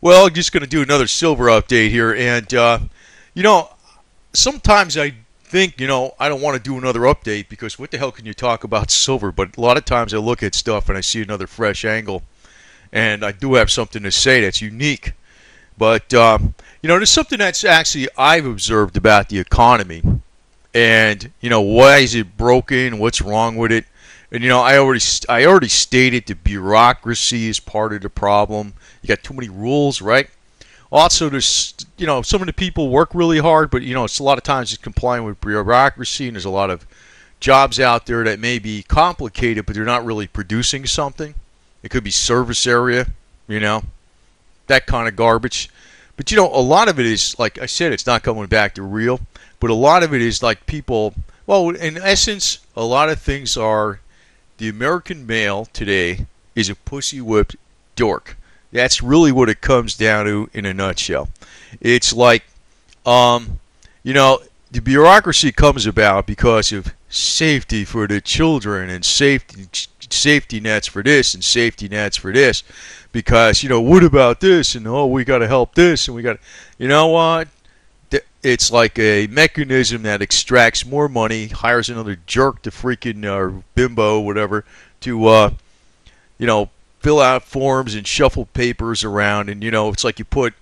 Well, I'm just going to do another silver update here, and you know, sometimes I think I don't want to do another update because what the hell can you talk about silver? But a lot of times I look at stuff and I see another fresh angle, and I do have something to say that's unique. But there's something that's actually I've observed about the economy, and why is it broken? What's wrong with it? And I already stated the bureaucracy is part of the problem. You got too many rules, right? Also, there's some of the people work really hard, but it's a lot of times it's complying with bureaucracy, and there's a lot of jobs out there that may be complicated, but they're not really producing something. It could be service area, that kind of garbage. But a lot of it is, like I said, it's not coming back to real. But a lot of it is like people. Well, in essence, a lot of things are. The American male today is a pussy-whipped dork. That's really what it comes down to in a nutshell. It's like, the bureaucracy comes about because of safety for the children and safety nets for this and safety nets for this. Because, what about this? And, oh, we got to help this. And we got to, you know what? It's like a mechanism that extracts more money, hires another jerk to freaking, or bimbo, whatever, to, fill out forms and shuffle papers around. And, it's like you put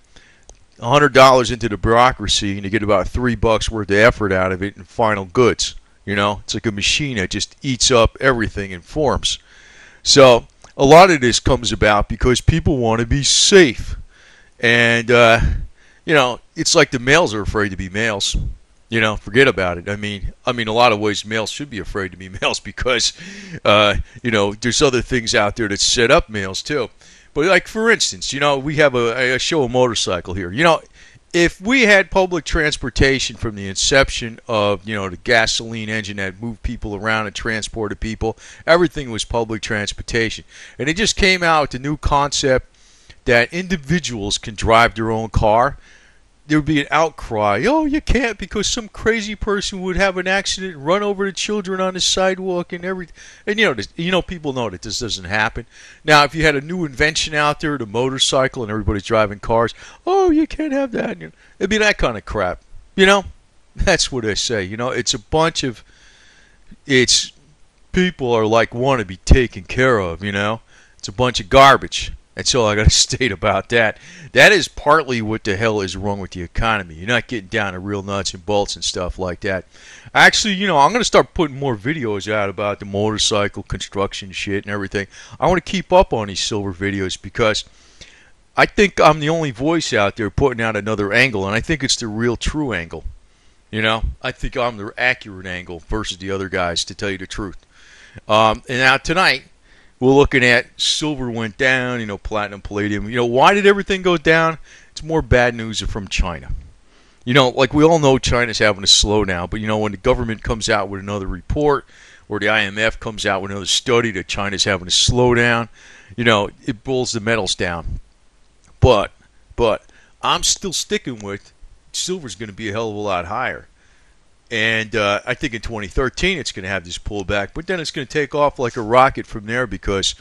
$100 into the bureaucracy and you get about $3 worth of effort out of it in final goods. It's like a machine that just eats up everything in forms. So a lot of this comes about because people want to be safe. And, it's like the males are afraid to be males. Forget about it. I mean, a lot of ways males should be afraid to be males because, there's other things out there that set up males too. But like for instance, we have I show a motorcycle here. If we had public transportation from the inception of, the gasoline engine that moved people around and transported people, everything was public transportation. And it just came out with the new concept that individuals can drive their own car. There would be an outcry. Oh, you can't because some crazy person would have an accident and run over the children on the sidewalk and everything. And people know that this doesn't happen. Now, if you had a new invention out there, the motorcycle, and everybody's driving cars, oh, you can't have that. It'd be that kind of crap. That's what I say. It's a bunch of, people are like want to be taken care of. It's a bunch of garbage. That's all I got to state about that. That is partly what the hell is wrong with the economy. You're not getting down to real nuts and bolts and stuff like that. Actually, I'm going to start putting more videos out about the motorcycle construction shit and everything. I want to keep up on these silver videos because I think I'm the only voice out there putting out another angle, and I think it's the real true angle. I think I'm the accurate angle versus the other guys, to tell you the truth. And now tonight, we're looking at silver went down, platinum, palladium. Why did everything go down? It's more bad news from China. Like we all know China's having a slowdown, but when the government comes out with another report or the IMF comes out with another study that China's having a slowdown, it pulls the metals down. But I'm still sticking with silver's going to be a hell of a lot higher. And I think in 2013 it's going to have this pullback, but then it's going to take off like a rocket from there because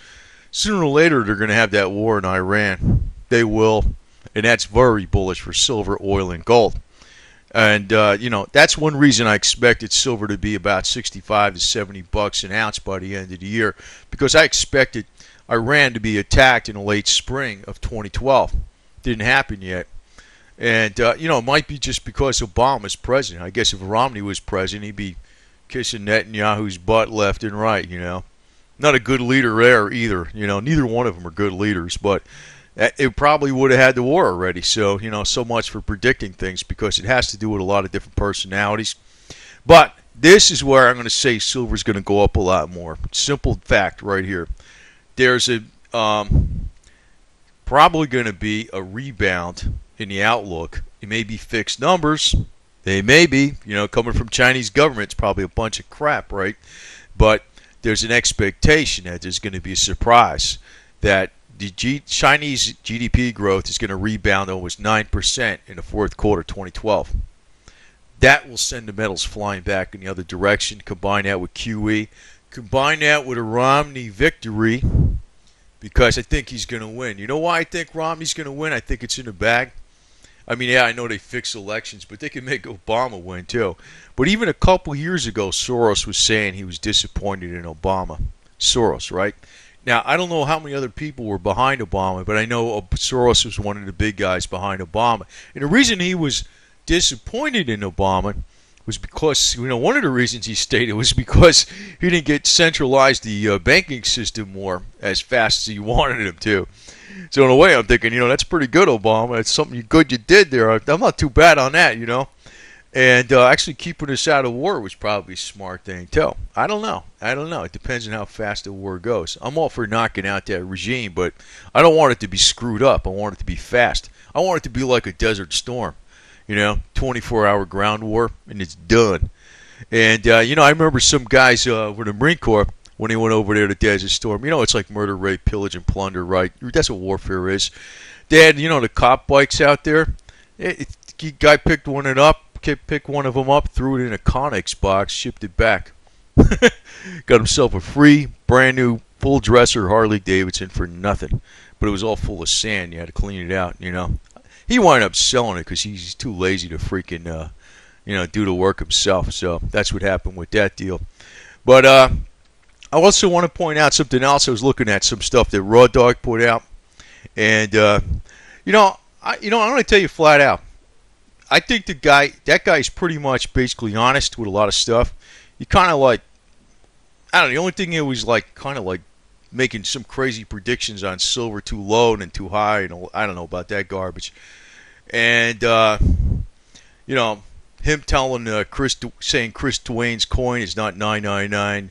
sooner or later they're going to have that war in Iran. They will, and that's very bullish for silver, oil, and gold. And that's one reason I expected silver to be about 65 to 70 bucks an ounce by the end of the year, because I expected Iran to be attacked in the late spring of 2012. Didn't happen yet. And, it might be just because Obama's president. I guess if Romney was president, he'd be kissing Netanyahu's butt left and right, Not a good leader there either. Neither one of them are good leaders. But it probably would have had the war already. So, so much for predicting things because it has to do with a lot of different personalities. But this is where I'm going to say silver's going to go up a lot more. Simple fact right here. There's probably going to be a rebound in the outlook. It may be fixed numbers. They may be, coming from Chinese government, it's probably a bunch of crap, right? But there's an expectation that there's going to be a surprise that the Chinese GDP growth is going to rebound almost 9% in the fourth quarter 2012. That will send the metals flying back in the other direction. Combine that with QE. Combine that with a Romney victory. because I think he's going to win. You know why I think Romney's going to win? I think it's in the bag. I mean, yeah, I know they fix elections, but they can make Obama win too. But even a couple years ago, Soros was saying he was disappointed in Obama. Soros, right? Now, I don't know how many other people were behind Obama, but I know Soros was one of the big guys behind Obama. And the reason he was disappointed in Obama was because, one of the reasons he stated was because he didn't get centralized the banking system more as fast as he wanted him to. So in a way, I'm thinking, that's pretty good, Obama. That's something good you did there. I'm not too bad on that, And actually keeping us out of war was probably a smart thing, too. I don't know. It depends on how fast the war goes. I'm all for knocking out that regime, but I don't want it to be screwed up. I want it to be fast. I want it to be like a desert storm, 24-hour ground war, and it's done. And, I remember some guys with the Marine Corps, when they went over there to Desert Storm, it's like murder, rape, pillage, and plunder, right? That's what warfare is. They had, the cop bikes out there. Guy picked one of them up, threw it in a Connex box, shipped it back. Got himself a free, brand new, full dresser Harley Davidson for nothing. But it was all full of sand. You had to clean it out, He wound up selling it because he's too lazy to freaking, do the work himself. So that's what happened with that deal. But, I also want to point out something else. I was looking at some stuff that Raw Dog put out, and I'm going to tell you flat out. I think that guy's pretty much basically honest with a lot of stuff. He kind of I don't know. The only thing he was kind of making some crazy predictions on silver too low and then too high, and I don't know about that garbage. And him telling saying Chris Dwayne's coin is not 999.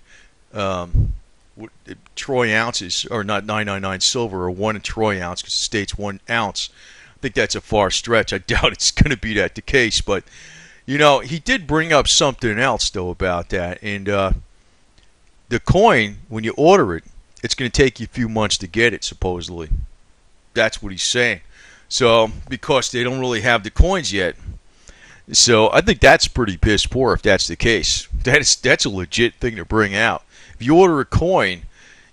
Troy ounces, or not 999 silver, or 1 troy ounce, because it states 1 ounce. I think that's a far stretch. I doubt it's going to be that the case, but he did bring up something else though about that. And the coin, when you order it, it's going to take you a few months to get it, supposedly. That's what he's saying. So because they don't really have the coins yet. So I think that's pretty piss poor if that's the case. That's a legit thing to bring out. If you order a coin,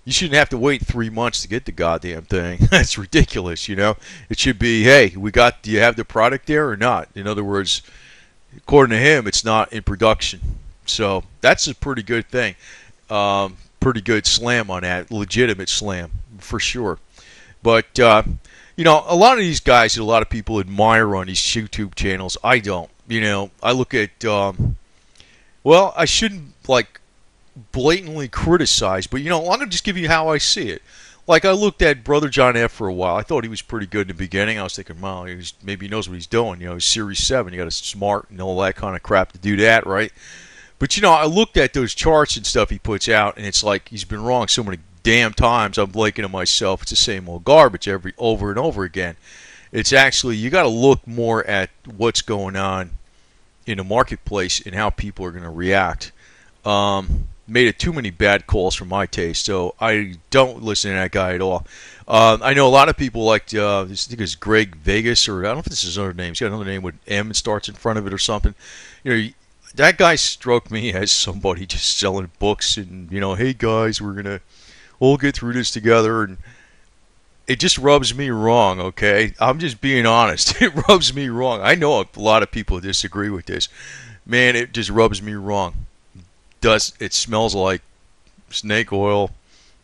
you shouldn't have to wait 3 months to get the goddamn thing. That's ridiculous, It should be, hey, do you have the product there or not? In other words, according to him, it's not in production. So that's a pretty good thing. Pretty good slam on that. Legitimate slam, for sure. But, a lot of these guys that a lot of people admire on these YouTube channels, I don't. I look at, I shouldn't, blatantly criticize, but I'm going to just give you how I see it. I looked at Brother John F for a while. I thought he was pretty good in the beginning. I was thinking, well, maybe he knows what he's doing. He's Series 7. You got to smart and all that kind of crap to do that, right? But I looked at those charts and stuff he puts out, and it's like he's been wrong so many damn times. I'm blinking to myself. It's the same old garbage over and over again. It's actually, you got to look more at what's going on in the marketplace and how people are going to react. Made it too many bad calls for my taste, so I don't listen to that guy at all. I know a lot of people like, I think it's Greg Vegas, or I don't know if this is his other name. He's got another name with M and starts in front of it or something. That guy struck me as somebody just selling books and, hey guys, we're going to all get through this together, and it just rubs me wrong, okay? I'm just being honest. It rubs me wrong. I know a lot of people disagree with this. Man, it just rubs me wrong. It smells like snake oil.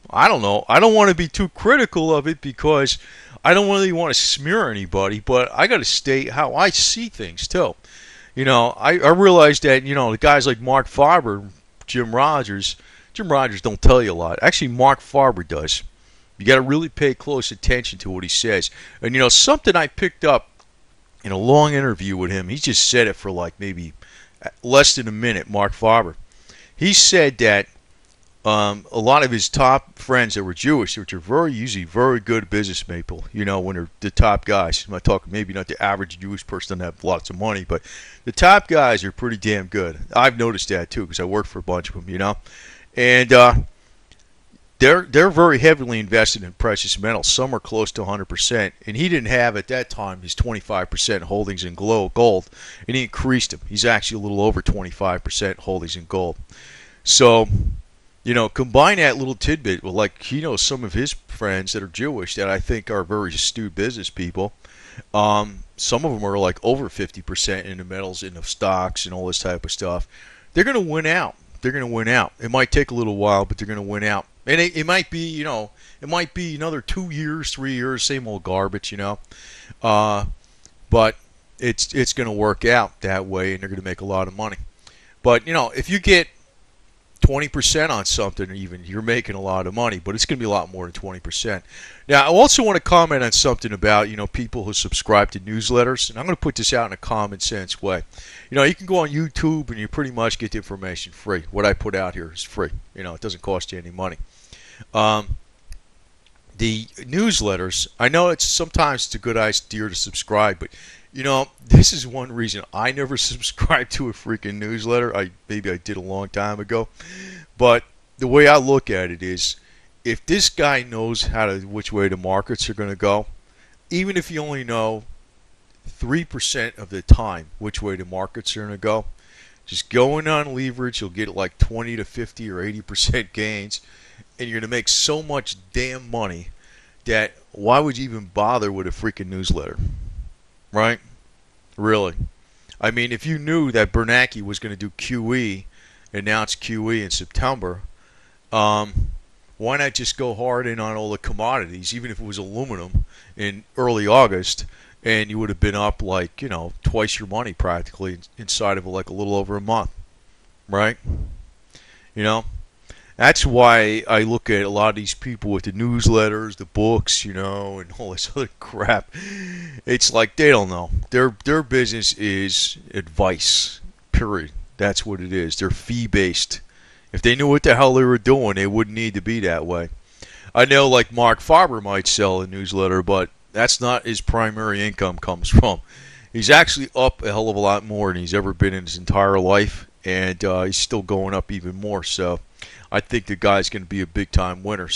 I don't know. I don't want to be too critical of it because I don't really want to smear anybody, but I got to state how I see things too. I realize that, the guys like Mark Farber, Jim Rogers don't tell you a lot. Actually, Mark Farber does. You got to really pay close attention to what he says. And, something I picked up in a long interview with him, he just said it for maybe less than a minute, Mark Farber. He said that a lot of his top friends that were Jewish, which are usually very good business people, when they're the top guys. I'm not talking, maybe not the average Jewish person that have lots of money, but the top guys are pretty damn good. I've noticed that too because I work for a bunch of them, And they're very heavily invested in precious metals. Some are close to 100%, and he didn't have at that time his 25% holdings in gold, and he increased them. He's actually a little over 25% holdings in gold. So, Combine that little tidbit with, like, he knows some of his friends that are Jewish that I think are very astute business people. Some of them are like over 50% in the metals, in the stocks, and all this type of stuff. They're going to win out. They're going to win out. It might take a little while, but they're going to win out. And it might be, it might be another 2 years, 3 years, same old garbage. But it's going to work out that way, and they're going to make a lot of money. But if you get 20% on something, even, you're making a lot of money, but it's going to be a lot more than 20%. Now, I also want to comment on something about, people who subscribe to newsletters, and I'm going to put this out in a common sense way. You can go on YouTube and you pretty much get the information free. What I put out here is free. It doesn't cost you any money. The newsletters, I know sometimes it's a good idea to subscribe, but this is one reason I never subscribed to a freaking newsletter. Maybe I did a long time ago, but the way I look at it is, if this guy knows which way the markets are going to go, even if you only know 3% of the time which way the markets are going to go, just going on leverage, you'll get like 20 to 50 or 80% gains, and you're going to make so much damn money that why would you even bother with a freaking newsletter? Right? Really. I mean, if you knew that Bernanke was going to do QE, announce QE in September, why not just go hard in on all the commodities, even if it was aluminum, in early August, and you would have been up like, twice your money practically inside of like a little over a month. Right? That's why I look at a lot of these people with the newsletters, the books, and all this other crap. It's like they don't know. Their business is advice, period. That's what it is. They're fee-based. If they knew what the hell they were doing, they wouldn't need to be that way. I know, like, Mark Farber might sell a newsletter, but that's not his primary income comes from. He's actually up a hell of a lot more than he's ever been in his entire life, and he's still going up even more. So I think the guy's going to be a big-time winner.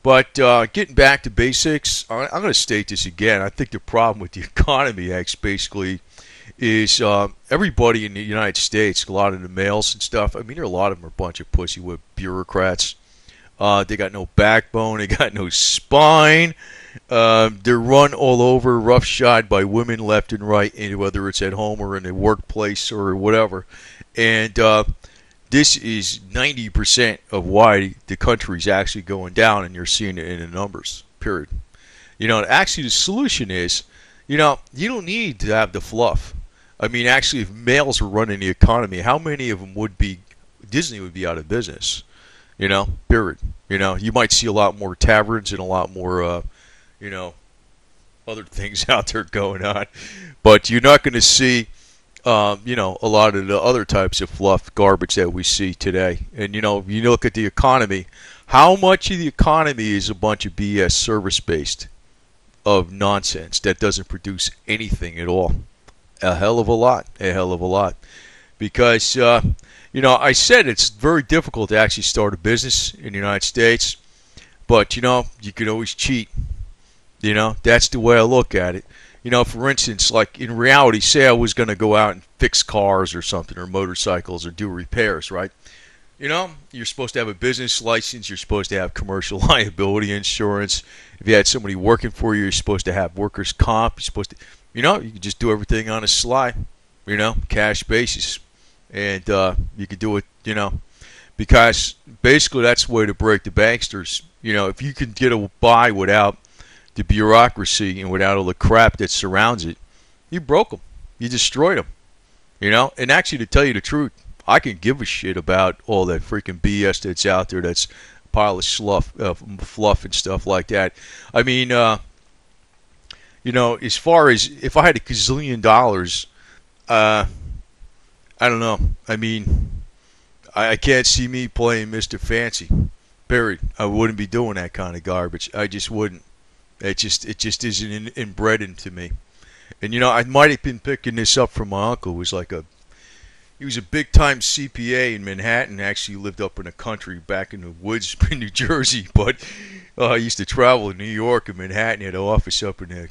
But getting back to basics, I'm going to state this again. I think the problem with the economy, basically, is everybody in the United States, a lot of the males and stuff, I mean, a lot of them are a bunch of pussy-whip bureaucrats. They got no backbone. They got no spine. They're run all over, roughshod by women left and right, whether it's at home or in the workplace or whatever. And this is 90% of why the country's actually going down, and you're seeing it in the numbers, period. Actually the solution is, you don't need to have the fluff. I mean, actually, if males were running the economy, how many of them Disney would be out of business? Period. You might see a lot more taverns and a lot more, other things out there going on. But you're not going to see, a lot of the other types of fluff garbage that we see today. And, you look at the economy, how much of the economy is a bunch of BS service-based of nonsense that doesn't produce anything at all? A hell of a lot. Because, I said it's very difficult to actually start a business in the United States, but, you can always cheat. That's the way I look at it. For instance, like in reality, say I was going to go out and fix cars or something, or motorcycles, or do repairs, right? You're supposed to have a business license. You're supposed to have commercial liability insurance. If you had somebody working for you, you're supposed to have workers' comp. You're supposed to, you can just do everything on a slide, cash basis. And you could do it, because basically that's the way to break the banksters. If you can get by without the bureaucracy and without all the crap that surrounds it, you broke them. You destroyed them. And actually, to tell you the truth, I can give a shit about all that freaking BS that's out there. That's a pile of fluff and stuff like that. I mean, as far as if I had a gazillion dollars, I don't know. I mean, I can't see me playing Mr. Fancy. Period. I wouldn't be doing that kind of garbage. I just wouldn't. It just isn't inbred into me. And I might have been picking this up from my uncle, who was he was a big-time CPA in Manhattan. Actually lived up in the country, back in the woods in New Jersey. But he used to travel in New York and Manhattan. He had an office up in the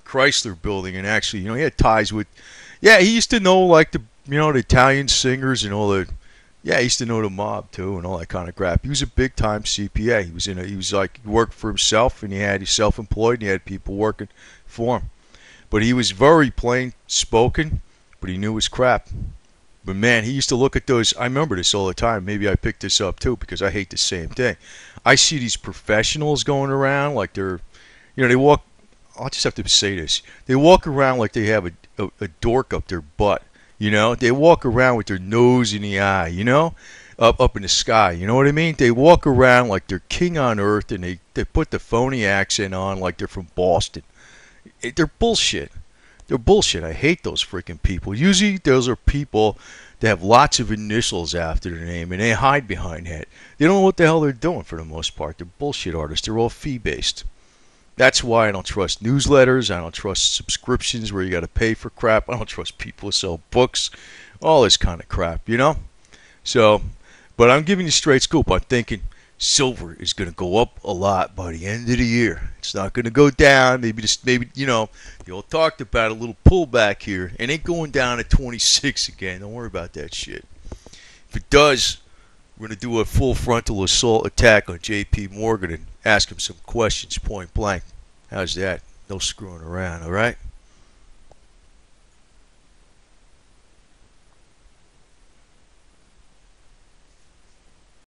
Chrysler Building, and actually, he had ties with. Yeah, he used to know like the the Italian singers and all the Yeah, he used to know the mob too and all that kind of crap. He was a big time CPA. He was like he worked for himself and he's self-employed and he had people working for him. But he was very plain spoken, but he knew his crap. But man, he used to look at those. I remember this all the time. Maybe I picked this up too because I hate the same thing. I see these professionals going around like they're, they walk. I'll just have to say this. They walk around like they have a dork up their butt. They walk around with their nose in the eye. Up in the sky. You know what I mean? They walk around like they're king on earth, and they put the phony accent on like they're from Boston. They're bullshit. They're bullshit. I hate those freaking people. Usually those are people that have lots of initials after their name and they hide behind that. They don't know what the hell they're doing for the most part. They're bullshit artists. They're all fee-based. That's why I don't trust newsletters. I don't trust subscriptions where you got to pay for crap. I don't trust people who sell books. All this kind of crap. So, but I'm giving you straight scoop. I'm thinking silver is going to go up a lot by the end of the year. It's not going to go down. Maybe they all talked about a little pullback here. It ain't going down at 26 again. Don't worry about that shit. If it does, we're going to do a full frontal assault attack on JP Morgan and ask him some questions point blank. How's that? No screwing around, all right?